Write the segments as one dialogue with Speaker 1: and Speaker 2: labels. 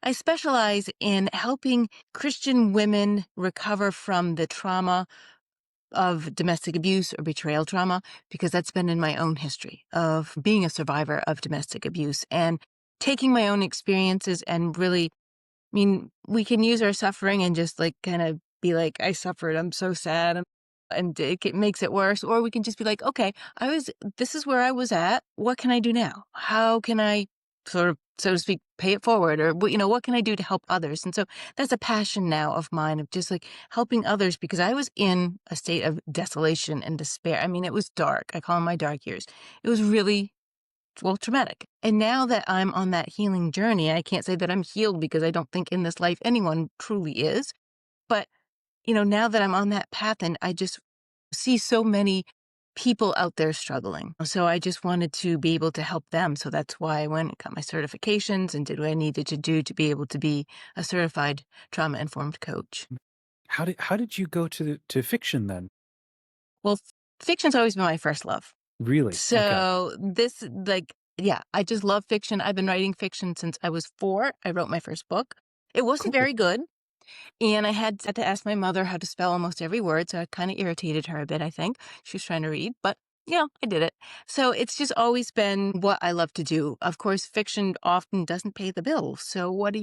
Speaker 1: I specialize in helping Christian women recover from the trauma of domestic abuse or betrayal trauma, because that's been in my own history of being a survivor of domestic abuse and taking my own experiences and really, we can use our suffering and just like kind of be like, I suffered, I'm so sad. And it makes it worse. Or we can just be like, okay, this is where I was at. What can I do now? How can I sort of, so to speak, pay it forward? Or, what can I do to help others? And so that's a passion now of mine of just like helping others, because I was in a state of desolation and despair. It was dark. I call them my dark years. It was really, well, traumatic. And now that I'm on that healing journey, I can't say that I'm healed because I don't think in this life anyone truly is. But now that I'm on that path and I just see so many people out there struggling. So I just wanted to be able to help them. So that's why I went and got my certifications and did what I needed to do to be able to be a certified trauma-informed coach.
Speaker 2: How did you go to fiction then?
Speaker 1: Well, fiction's always been my first love.
Speaker 2: Really? Okay.
Speaker 1: So yeah, I just love fiction. I've been writing fiction since I was 4. I wrote my first book. It wasn't
Speaker 2: Cool.
Speaker 1: very good. And I had to ask my mother how to spell almost every word, so I kind of irritated her a bit, I think. She was trying to read, but I did it. So it's just always been what I love to do. Of course, fiction often doesn't pay the bills. So what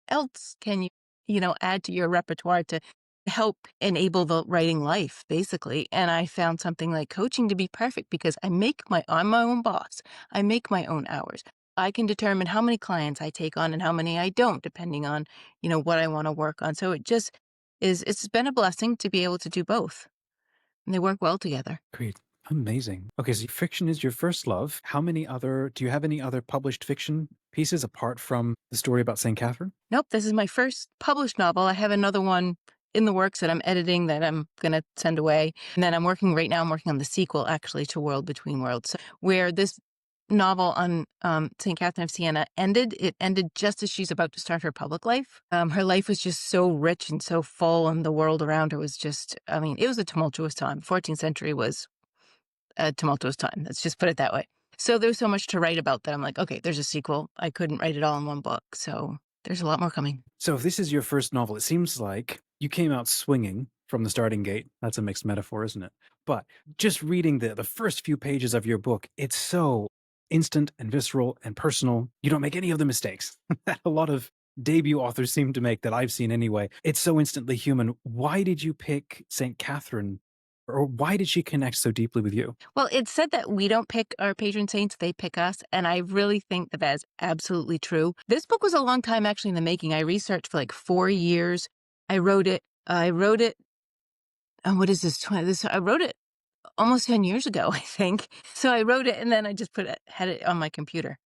Speaker 1: else can you add to your repertoire to help enable the writing life, basically? And I found something like coaching to be perfect because I'm my own boss. I make my own hours. I can determine how many clients I take on and how many I don't, depending on, what I want to work on. So it's been a blessing to be able to do both. And they work well together.
Speaker 2: Great. Amazing. Okay, so fiction is your first love. Do you have any other published fiction pieces apart from the story about St. Catherine?
Speaker 1: Nope, this is my first published novel. I have another one in the works that I'm editing that I'm going to send away. And then I'm working on the sequel, actually, to World Between Worlds, so, where this novel on St. Catherine of Siena ended. It ended just as she's about to start her public life. Her life was just so rich and so full, and the world around her was just, it was a tumultuous time. 14th century was a tumultuous time. Let's just put it that way. So there's so much to write about that I'm like, okay, there's a sequel. I couldn't write it all in one book. So there's a lot more coming.
Speaker 2: So if this is your first novel, it seems like you came out swinging from the starting gate. That's a mixed metaphor, isn't it? But just reading the first few pages of your book, it's so instant and visceral and personal. You don't make any of the mistakes that a lot of debut authors seem to make, that I've seen anyway. It's so instantly human. Why did you pick St. Catherine? Or why did she connect so deeply with you?
Speaker 1: Well, it's said that we don't pick our patron saints, they pick us. And I really think that that's absolutely true. This book was a long time actually in the making. I researched for like 4 years. I wrote it, what is this? I wrote it almost 10 years ago, I think. So I wrote it and then I just had it on my computer.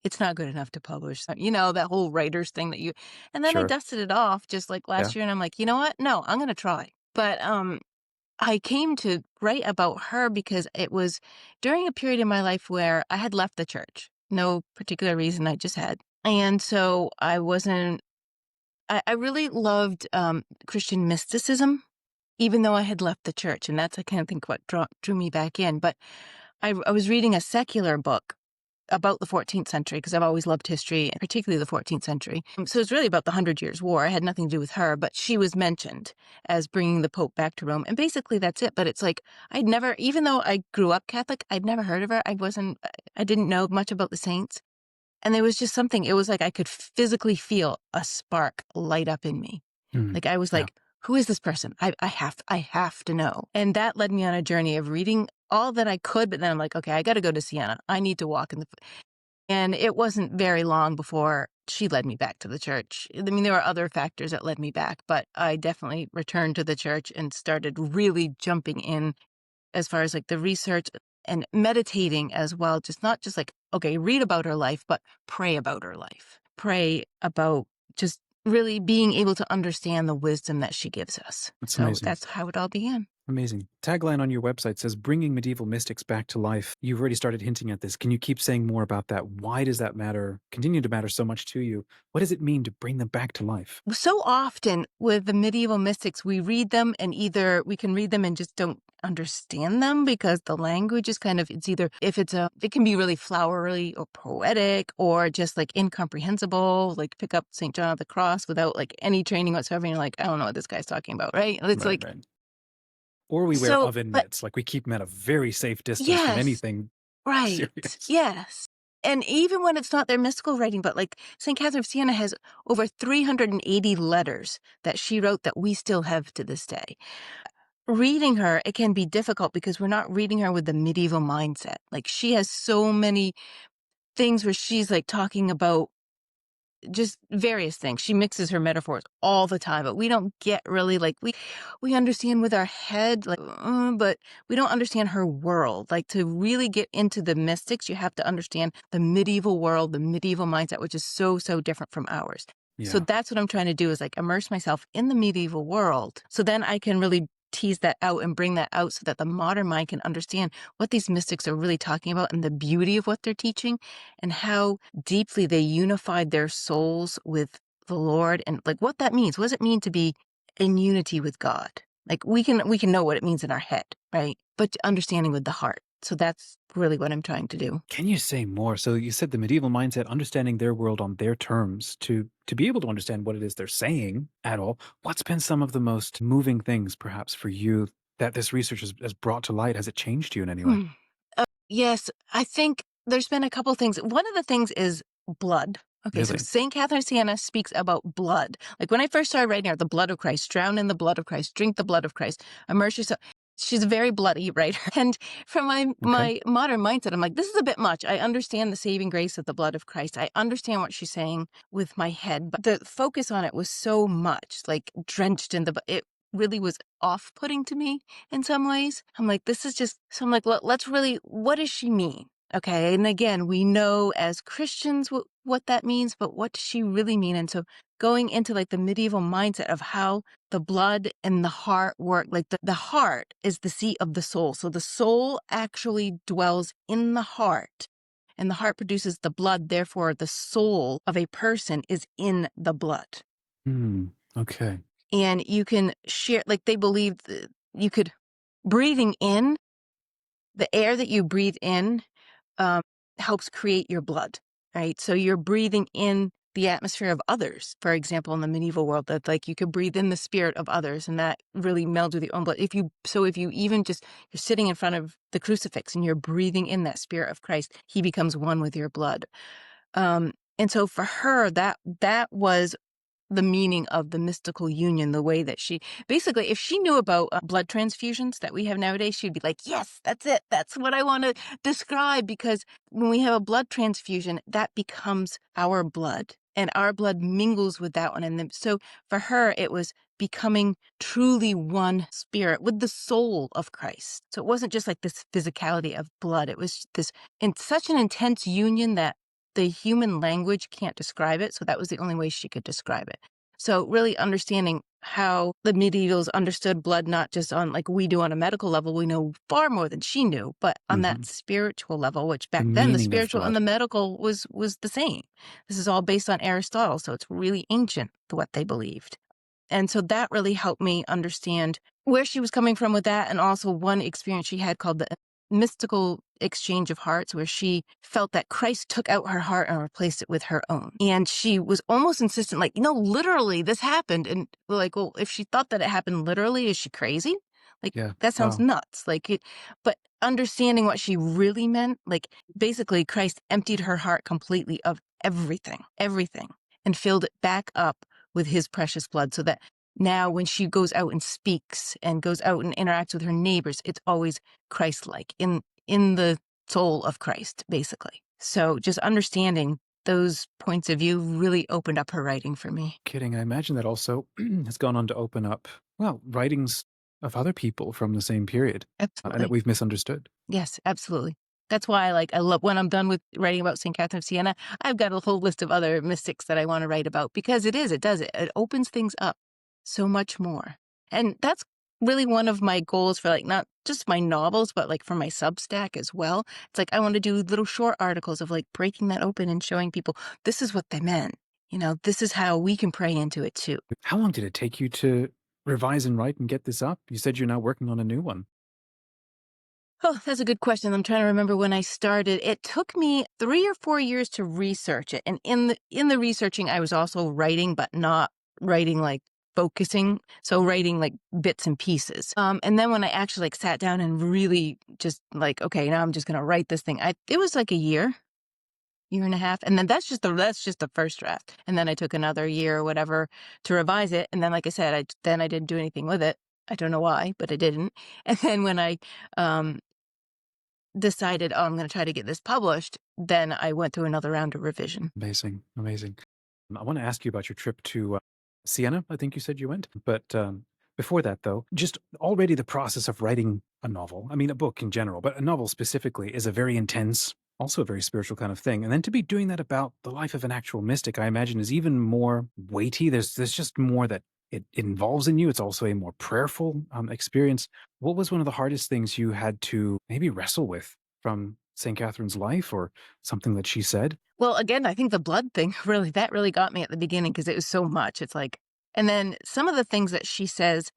Speaker 1: It's not good enough to publish. That whole writer's thing and then I
Speaker 2: Sure.
Speaker 1: dusted it off just like
Speaker 2: Yeah.
Speaker 1: last year. And I'm like, you know what? No, I'm going to try. But, I came to write about her because it was during a period in my life where I had left the church. No particular reason, I just had. And so I wasn't, I really loved Christian mysticism, even though I had left the church. And that's, I kind of think, what drew me back in. But I was reading a secular book about the 14th century, because I've always loved history, and particularly the 14th century. So it's really about the 100 Years' War. It had nothing to do with her, but she was mentioned as bringing the Pope back to Rome. And basically that's it. But it's like, even though I grew up Catholic, I'd never heard of her. I didn't know much about the saints. And there was just something, it was like I could physically feel a spark light up in me.
Speaker 2: Mm.
Speaker 1: Like I was
Speaker 2: Yeah.
Speaker 1: like, who is this person? I have to know. And that led me on a journey of reading all that I could, but then I'm like, okay, I got to go to Siena. I need to walk in and it wasn't very long before she led me back to the church. There were other factors that led me back, but I definitely returned to the church and started really jumping in as far as like the research and meditating as well. Not just like, okay, read about her life, but pray about her life. Pray about just really being able to understand the wisdom that she gives us.
Speaker 2: That's
Speaker 1: So
Speaker 2: amazing.
Speaker 1: that's how it all began.
Speaker 2: Amazing. Tagline on your website says bringing medieval mystics back to life. You've already started hinting at this. Can you keep saying more about that? Why does that matter, continue to matter so much to you? What does it mean to bring them back to life?
Speaker 1: So often with the medieval mystics, we read them and either we can read them and just don't understand them because the language is kind of, it's either, if it's it can be really flowery or poetic or just like incomprehensible, like pick up St. John of the Cross without like any training whatsoever. And you're like, I don't know what this guy's talking about, right? It's
Speaker 2: Right,
Speaker 1: like,
Speaker 2: right. Or we wear
Speaker 1: so,
Speaker 2: oven
Speaker 1: but
Speaker 2: mitts, like we keep them at a very safe distance from
Speaker 1: yes,
Speaker 2: anything
Speaker 1: right.
Speaker 2: serious.
Speaker 1: Yes. And even when it's not their mystical writing, but like St. Catherine of Siena has over 380 letters that she wrote that we still have to this day. Reading her, it can be difficult because we're not reading her with the medieval mindset. Like she has so many things where she's like talking about just various things. She mixes her metaphors all the time, but we don't get really like we understand with our head, like, but we don't understand her world. Like to really get into the mystics, you have to understand the medieval world, the medieval mindset, which is so different from ours. So
Speaker 2: Yeah.
Speaker 1: that's what I'm trying to do is like immerse myself in the medieval world. So then I can really tease that out and bring that out so that the modern mind can understand what these mystics are really talking about and the beauty of what they're teaching and how deeply they unified their souls with the Lord and like what that means. What does it mean to be in unity with God? Like we can know what it means in our head, right? But understanding with the heart. So that's really what I'm trying to do.
Speaker 2: Can you say more? So you said the medieval mindset, understanding their world on their terms to be able to understand what it is they're saying at all. What's been some of the most moving things, perhaps, for you that this research has brought to light? Has it changed you in any way?
Speaker 1: Hmm. Yes, I think there's been a couple things. One of the things is blood. Okay, so
Speaker 2: Really?
Speaker 1: St. Catherine of Siena speaks about blood. Like when I first started writing her, the blood of Christ, drown in the blood of Christ, drink the blood of Christ, immerse yourself. She's a very bloody writer. And from
Speaker 2: Okay.
Speaker 1: my modern mindset, I'm like, this is a bit much. I understand the saving grace of the blood of Christ. I understand what she's saying with my head, but the focus on it was so much, like drenched in it really was off-putting to me in some ways. I'm like, this is just, so I'm like, let's really, what does she mean? Okay. And again, we know as Christians what that means, but what does she really mean? And so going into like the medieval mindset of how the blood and the heart work, like the heart is the seat of the soul. So the soul actually dwells in the heart and the heart produces the blood. Therefore, the soul of a person is in the blood.
Speaker 2: Hmm. Okay.
Speaker 1: And you can share, like they believe that you could, breathing in, the air that you breathe in um, helps create your blood, right? So you're breathing in the atmosphere of others, for example, in the medieval world, that like you could breathe in the spirit of others and that really melds with your own blood. If you even just, you're sitting in front of the crucifix and you're breathing in that spirit of Christ, he becomes one with your blood. And so for her, that was the meaning of the mystical union, the way that she basically, if she knew about blood transfusions that we have nowadays, she'd be like, yes, that's it. That's what I want to describe. Because when we have a blood transfusion, that becomes our blood and our blood mingles with that one. And then, so for her, it was becoming truly one spirit with the soul of Christ. So it wasn't just like this physicality of blood. It was this in such an intense union that the human language can't describe it. So that was the only way she could describe it. So really understanding how the medievals understood blood, not just on like we do on a medical level, we know far more than she knew, but on
Speaker 2: Hmm.
Speaker 1: that spiritual level, which
Speaker 2: The
Speaker 1: back then the
Speaker 2: meaning of
Speaker 1: spiritual and
Speaker 2: blood.
Speaker 1: the medical was the same. This is all based on Aristotle. So it's really ancient what they believed. And so that really helped me understand where she was coming from with that. And also one experience she had called the mystical exchange of hearts, where she felt that Christ took out her heart and replaced it with her own. And she was almost insistent, like, literally this happened. And we're like, well, if she thought that it happened literally, is she crazy? Like,
Speaker 2: Yeah.
Speaker 1: that sounds
Speaker 2: Wow.
Speaker 1: nuts. But understanding what she really meant, like basically Christ emptied her heart completely of everything, and filled it back up with his precious blood so that now when she goes out and speaks and goes out and interacts with her neighbors, it's always Christ-like in the soul of Christ, basically. So just understanding those points of view really opened up her writing for me.
Speaker 2: Kidding. I imagine that also has gone on to open up, well, writings of other people from the same period and that
Speaker 1: Absolutely.
Speaker 2: we've misunderstood.
Speaker 1: Yes, absolutely. That's why, I love when I'm done with writing about St. Catherine of Siena, I've got a whole list of other mystics that I want to write about because it opens things up so much more. And that's really one of my goals for, like, not just my novels, but, like, for my Substack as well. It's like I wanna do little short articles of, like, breaking that open and showing people, this is what they meant, this is how we can pray into it too.
Speaker 2: How long did it take you to revise and write and get this up? You said you're now working on a new one.
Speaker 1: Oh, that's a good question. I'm trying to remember when I started. It took me 3 or 4 years to research it, and in the researching, I was also writing, but not writing, like, focusing, so writing, like, bits and pieces. And then when I actually, like, sat down and really just, like, "Okay, now I'm just gonna write this thing," it was like a year and a half, and then that's just the first draft, and then I took another year or whatever to revise it, and then, like I said, I didn't do anything with it. I don't know why, but I didn't. And then when I, um decided, "Oh, I'm gonna try to get this published," then I went through another round of revision.
Speaker 2: Amazing, amazing. I want to ask you about your trip to Siena. I think you said you went, but before that, though, just already the process of writing a novel. I mean, a book in general, but a novel specifically is a very intense, also a very spiritual kind of thing. And then to be doing that about the life of an actual mystic, I imagine, is even more weighty. There's just more that it involves in you. It's also a more prayerful experience. What was one of the hardest things you had to maybe wrestle with from St. Catherine's life or something that she said?
Speaker 1: Well, again, I think the blood thing really got me at the beginning because it was so much. It's like, and then some of the things that she says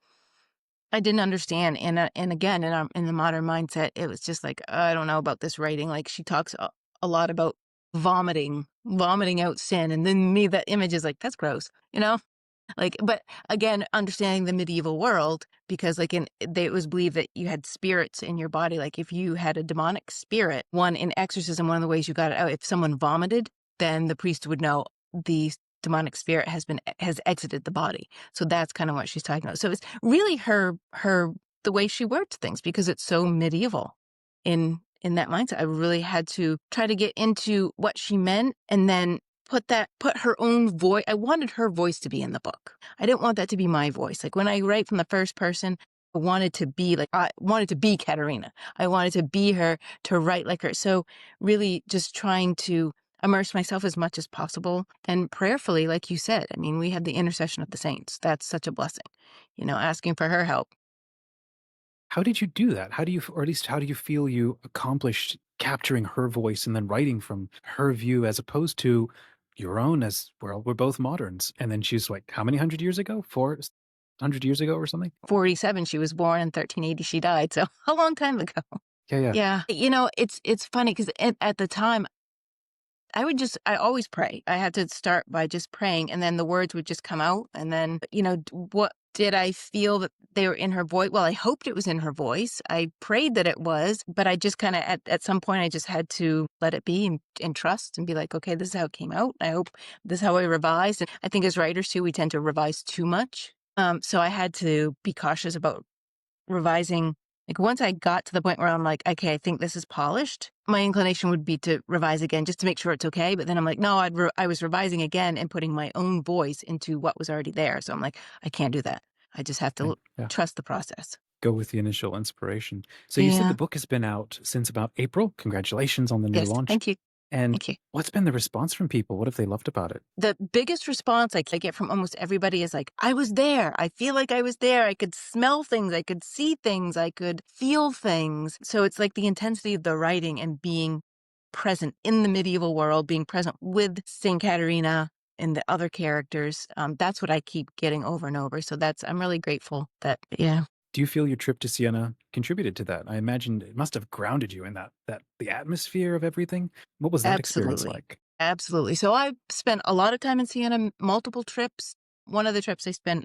Speaker 1: I didn't understand, and again, in the modern mindset, it was just like, I don't know about this writing. Like, she talks a lot about vomiting out sin, and then me, that image is like, that's gross, you know. Like, but again, understanding the medieval world, because like it was believed that you had spirits in your body. Like if you had a demonic spirit, one in exorcism, one of the ways you got it out, if someone vomited, then the priest would know the demonic spirit has exited the body. So that's kind of what she's talking about. So it's really her the way she words things because it's so medieval in that mindset. I really had to try to get into what she meant and then put her own voice. I wanted her voice to be in the book. I didn't want that to be my voice. Like when I write from the first person, I wanted to be Katerina. I wanted to be her, to write like her. So really just trying to immerse myself as much as possible and prayerfully, like you said. I mean, we had the intercession of the saints. That's such a blessing, asking for her help.
Speaker 2: How did you do that? How do you, or at least how do you feel you accomplished capturing her voice and then writing from her view as opposed to your own as, well, we're both moderns. And then she's like, how many hundred years ago? 400 years ago or something?
Speaker 1: 47, she was born, in 1380 she died. So a long time ago.
Speaker 2: Yeah, yeah.
Speaker 1: Yeah. It's funny because at the time I always pray. I had to start by just praying and then the words would just come out. And then, what did I feel that they were in her voice? Well, I hoped it was in her voice. I prayed that it was, but I just kind of, at some point, I just had to let it be and trust and be like, okay, this is how it came out. I hope this is how I revised. And I think as writers too, we tend to revise too much. So I had to be cautious about revising. Like once I got to the point where I'm like, okay, I think this is polished, my inclination would be to revise again just to make sure it's okay. But then I'm like, no, I was revising again and putting my own voice into what was already there. So I'm like, I can't do that. I just have
Speaker 2: Right.
Speaker 1: to
Speaker 2: Yeah.
Speaker 1: trust the process.
Speaker 2: Go with the initial inspiration. So you said the
Speaker 1: Yeah.
Speaker 2: book has been out since about April. Congratulations on the new
Speaker 1: Yes.
Speaker 2: launch.
Speaker 1: Thank you.
Speaker 2: And
Speaker 1: Thank you.
Speaker 2: what's been the response from people? What have they loved about it?
Speaker 1: The biggest response I get from almost everybody is like, I was there. I feel like I was there. I could smell things. I could see things. I could feel things. So it's like the intensity of the writing and being present in the medieval world, being present with St. Caterina and the other characters. That's what I keep getting over and over. So I'm really grateful that, yeah.
Speaker 2: Do you feel your trip to Siena contributed to that? I imagine it must have grounded you in that the atmosphere of everything. What was that experience
Speaker 1: Absolutely.
Speaker 2: like?
Speaker 1: Absolutely. So I spent a lot of time in Siena, multiple trips. One of the trips I spent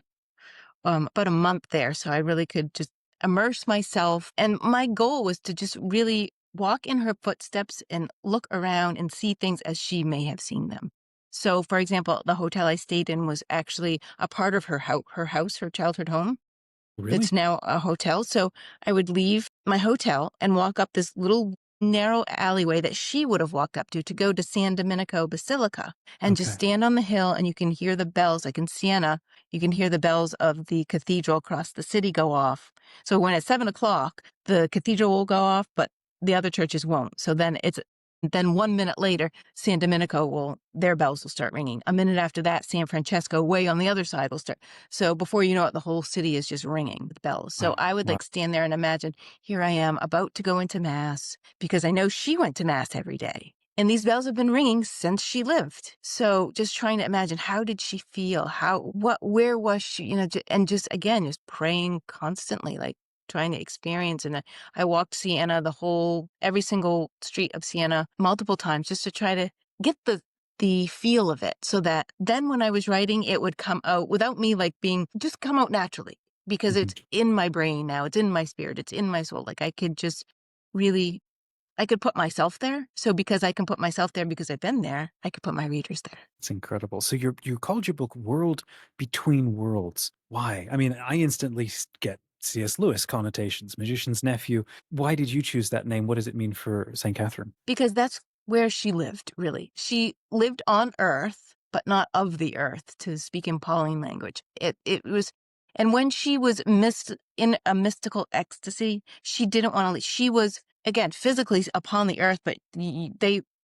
Speaker 1: about a month there. So I really could just immerse myself. And my goal was to just really walk in her footsteps and look around and see things as she may have seen them. So, for example, the hotel I stayed in was actually a part of her childhood home.
Speaker 2: Really?
Speaker 1: It's now a hotel. So I would leave my hotel and walk up this little narrow alleyway that she would have walked up to go to San Domenico Basilica and just
Speaker 2: Okay.
Speaker 1: stand on the hill and you can hear the bells. Like in Siena, you can hear the bells of the cathedral across the city go off. So when it's 7 o'clock, the cathedral will go off, but the other churches won't. So then Then 1 minute later, San Domenico their bells will start ringing. A minute after that, San Francesco, way on the other side, will start. So before you know it, the whole city is just ringing with bells. So
Speaker 2: Wow.
Speaker 1: I would
Speaker 2: Wow.
Speaker 1: like stand there and imagine, here I am about to go into mass because I know she went to mass every day. And these bells have been ringing since she lived. So just trying to imagine, how did she feel? Where was she? And just, again, just praying constantly, like trying to experience. And I walked Siena, every single street of Siena multiple times just to try to get the feel of it, so that then when I was writing, it would come out without me just come out naturally, because
Speaker 2: Mhm.
Speaker 1: it's in my brain now, it's in my spirit, it's in my soul. Like I could just really, I could put myself there. So because I can put myself there because I've been there, I could put my readers there.
Speaker 2: It's incredible. So you called your book World Between Worlds. Why? I mean, I instantly get C.S. Lewis connotations, magician's nephew. Why did you choose that name? What does it mean for St. Catherine?
Speaker 1: Because that's where she lived, really. She lived on Earth, but not of the earth, to speak in Pauline language. It was, and when she was in a mystical ecstasy, she didn't want to leave. She was, again, physically upon the earth, but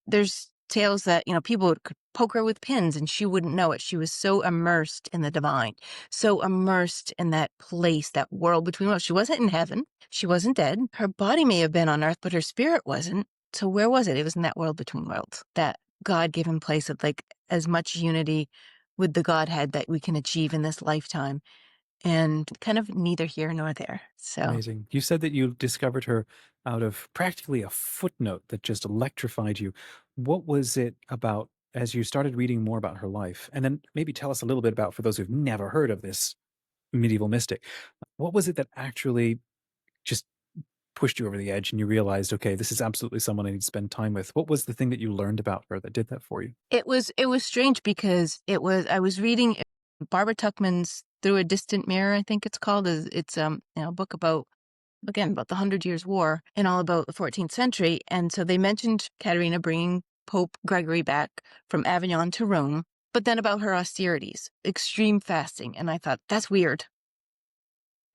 Speaker 1: there's tales that, people could poke her with pins and she wouldn't know it. She was so immersed in the divine, so immersed in that place, that world between worlds. She wasn't in heaven. She wasn't dead. Her body may have been on earth, but her spirit wasn't. So where was it? It was in that world between worlds, that God-given place of as much unity with the Godhead that we can achieve in this lifetime, and kind of neither here nor there. So
Speaker 2: Amazing. You said that you discovered her out of practically a footnote that just electrified you. What was it about as you started reading more about her life? And then maybe tell us a little bit about, for those who've never heard of this medieval mystic, what was it that actually just pushed you over the edge and you realized, okay, this is absolutely someone I need to spend time with? What was the thing that you learned about her that did that for you?
Speaker 1: it was strange, because I was reading Barbara Tuchman's Through a Distant Mirror, I think it's called. It's a book about, again, about the Hundred Years' War and all about the 14th century. And so they mentioned Katerina bringing Pope Gregory back from Avignon to Rome, but then about her austerities, extreme fasting. And I thought, that's weird.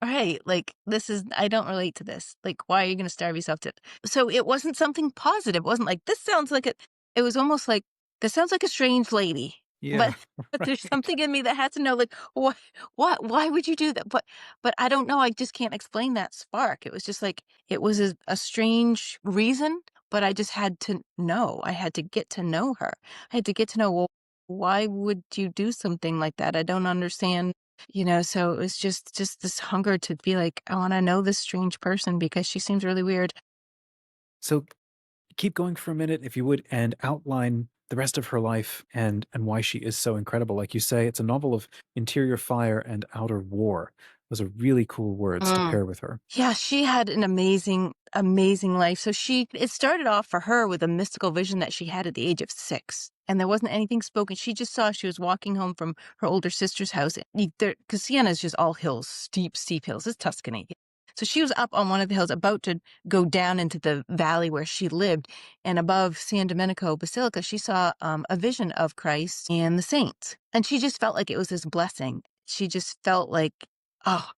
Speaker 1: Right, I don't relate to this. Like, why are you gonna starve yourself to? So it wasn't something positive. It wasn't like, this sounds like it was almost like, this sounds like a strange lady. But
Speaker 2: Yeah,
Speaker 1: but there's
Speaker 2: right.
Speaker 1: something in me that has to know, like, why would you do that? But I don't know, I just can't explain that spark. It was just like, it was a strange reason, but I just had to know. I had to get to know her. I had to get to know, well, why would you do something like that? I don't understand. So it was just this hunger to be like, I want to know this strange person because she seems really weird.
Speaker 2: So keep going for a minute, if you would, and outline the rest of her life and why she is so incredible. Like you say, it's a novel of interior fire and outer war. Those are really cool words to
Speaker 1: Mm.
Speaker 2: pair with her.
Speaker 1: Yeah, she had an amazing, amazing life. So it started off for her with a mystical vision that she had at the age of 6. And there wasn't anything spoken. She just saw, she was walking home from her older sister's house. Because Siena is just all hills, steep, steep hills. It's Tuscany. So she was up on one of the hills, about to go down into the valley where she lived. And above San Domenico Basilica, she saw a vision of Christ and the saints. And she just felt like it was this blessing. She just felt like, oh,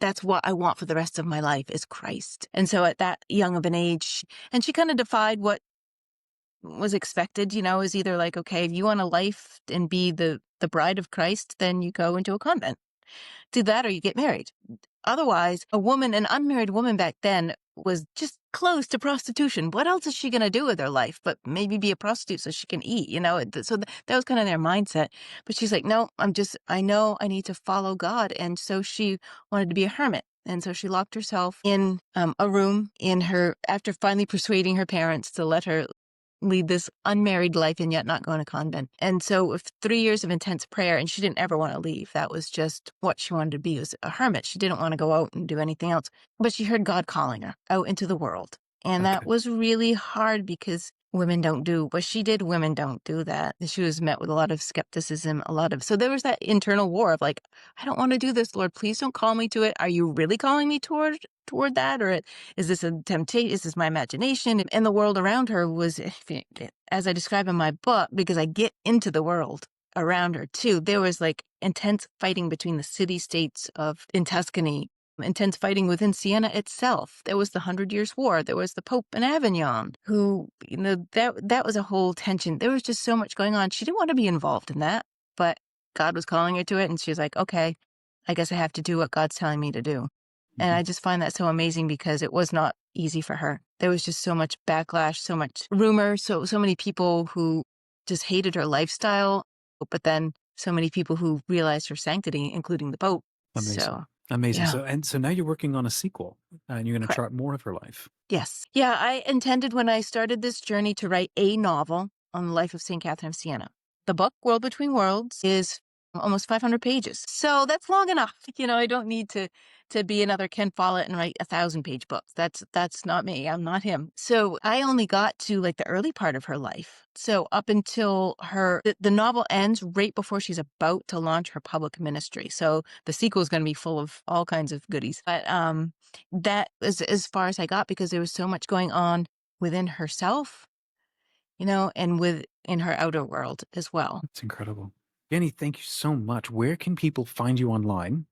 Speaker 1: that's what I want for the rest of my life, is Christ. And so at that young of an age, and she kind of defied what was expected, is either like, okay, if you want a life and be the bride of Christ, then you go into a convent. Do that or you get married. Otherwise, an unmarried woman back then was just close to prostitution. What else is she going to do with her life but maybe be a prostitute so she can eat, So that was kind of their mindset. But she's like, no, I know I need to follow God. And so she wanted to be a hermit. And so she locked herself in a room after finally persuading her parents to let her lead this unmarried life and yet not go to convent. And so with 3 years of intense prayer, and she didn't ever want to leave. That was just what she wanted to be, was a hermit. She didn't want to go out and do anything else. But she heard God calling her out into the world. And that
Speaker 2: Okay.
Speaker 1: was really hard, because women don't do what she did. Women don't do that. She was met with a lot of skepticism, so there was that internal war of like, I don't want to do this, Lord, please don't call me to it. Are you really calling me toward that? Or is this a temptation? Is this my imagination? And the world around her was, as I describe in my book, because I get into the world around her too, there was like intense fighting between the city states in Tuscany intense fighting within Siena itself. There was the Hundred Years' War. There was the Pope in Avignon, who, that was a whole tension. There was just so much going on. She didn't want to be involved in that, but God was calling her to it, and she was like, okay, I guess I have to do what God's telling me to do. And
Speaker 2: Mhm.
Speaker 1: I just find that so amazing because it was not easy for her. There was just so much backlash, so much rumor, so many people who just hated her lifestyle, but then so many people who realized her sanctity, including the Pope.
Speaker 2: Amazing.
Speaker 1: So,
Speaker 2: Amazing.
Speaker 1: yeah,
Speaker 2: So now you're working on a sequel, and you're gonna
Speaker 1: correct.
Speaker 2: chart more of her life.
Speaker 1: Yes. Yeah, I intended when I started this journey to write a novel on the life of St. Catherine of Siena. The book, World Between Worlds, is almost 500 pages. So that's long enough. I don't need to be another Ken Follett and write 1,000-page books. That's not me. I'm not him. So I only got to like the early part of her life. So up until the novel ends right before she's about to launch her public ministry. So the sequel is going to be full of all kinds of goodies. But that is as far as I got because there was so much going on within herself, and within her outer world as well.
Speaker 2: It's incredible. Jenny, thank you so much. Where can people find you online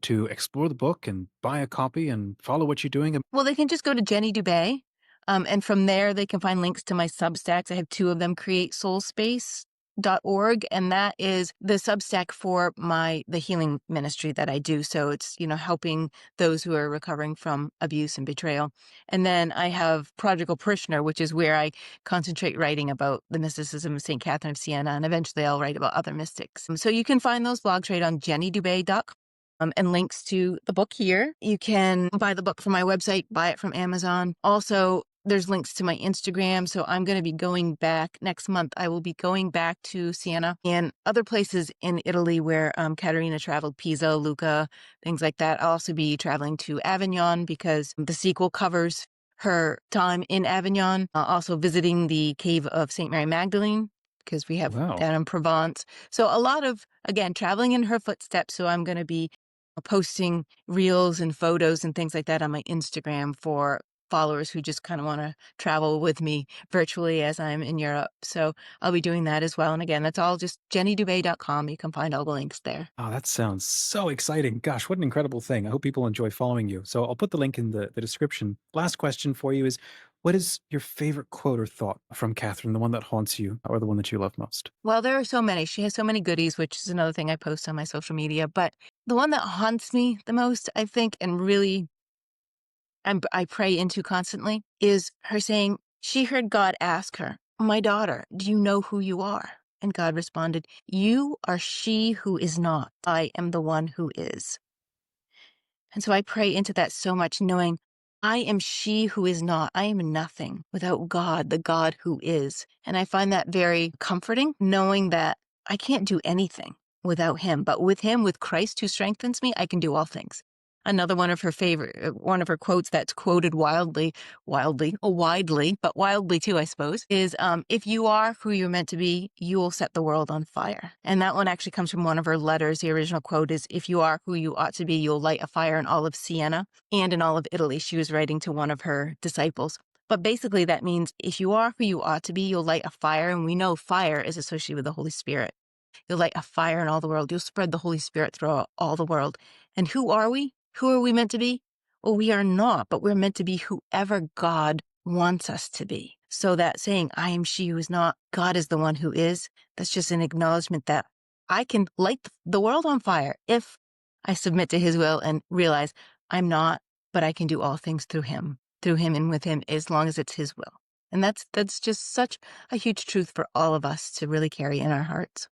Speaker 2: to explore the book and buy a copy and follow what you're doing?
Speaker 1: Well, they can just go to Jenny Dubay, and from there they can find links to my Substacks. I have two of them, createsoulspace.org, and that is the Substack for the healing ministry that I do. So it's, helping those who are recovering from abuse and betrayal. And then I have Prodigal Parishioner, which is where I concentrate writing about the mysticism of St. Catherine of Siena, and eventually I'll write about other mystics. So you can find those blogs right on jennydubay.com. And links to the book here. You can buy the book from my website, buy it from Amazon. Also, there's links to my Instagram. So I'm going to be going back next month. I will be going back to Siena and other places in Italy where Caterina traveled, Pisa, Lucca, things like that. I'll also be traveling to Avignon because the sequel covers her time in Avignon. Also visiting the cave of St. Mary Magdalene because we have
Speaker 2: Wow.
Speaker 1: that in Provence. So a lot of, again, traveling in her footsteps. So I'm going to be posting reels and photos and things like that on my Instagram for followers who just kind of want to travel with me virtually as I'm in Europe. So I'll be doing that as well. And again, that's all just jennydubay.com. You can find all the links there.
Speaker 2: Oh, that sounds so exciting. Gosh, what an incredible thing. I hope people enjoy following you. So I'll put the link in the description. Last question for you is, what is your favorite quote or thought from Catherine, the one that haunts you or the one that you love most?
Speaker 1: Well, there are so many. She has so many goodies, which is another thing I post on my social media. But the one that haunts me the most, I think, and really I pray into constantly, is her saying she heard God ask her, "My daughter, do you know who you are?" And God responded, "You are she who is not. I am the one who is." And so I pray into that so much, knowing I am she who is not. I am nothing without God, the God who is. And I find that very comforting, knowing that I can't do anything without him. But with him, with Christ who strengthens me, I can do all things. Another one of her quotes that's quoted widely, but wildly too, I suppose, is if you are who you're meant to be, you will set the world on fire. And that one actually comes from one of her letters. The original quote is, if you are who you ought to be, you'll light a fire in all of Siena and in all of Italy. She was writing to one of her disciples. But basically that means if you are who you ought to be, you'll light a fire. And we know fire is associated with the Holy Spirit. You'll light a fire in all the world. You'll spread the Holy Spirit throughout all the world. And who are we? Who are we meant to be? Well, we are not, but we're meant to be whoever God wants us to be. So that saying, I am she who is not, God is the one who is, that's just an acknowledgement that I can light the world on fire if I submit to his will and realize I'm not, but I can do all things through him and with him, as long as it's his will. And that's just such a huge truth for all of us to really carry in our hearts.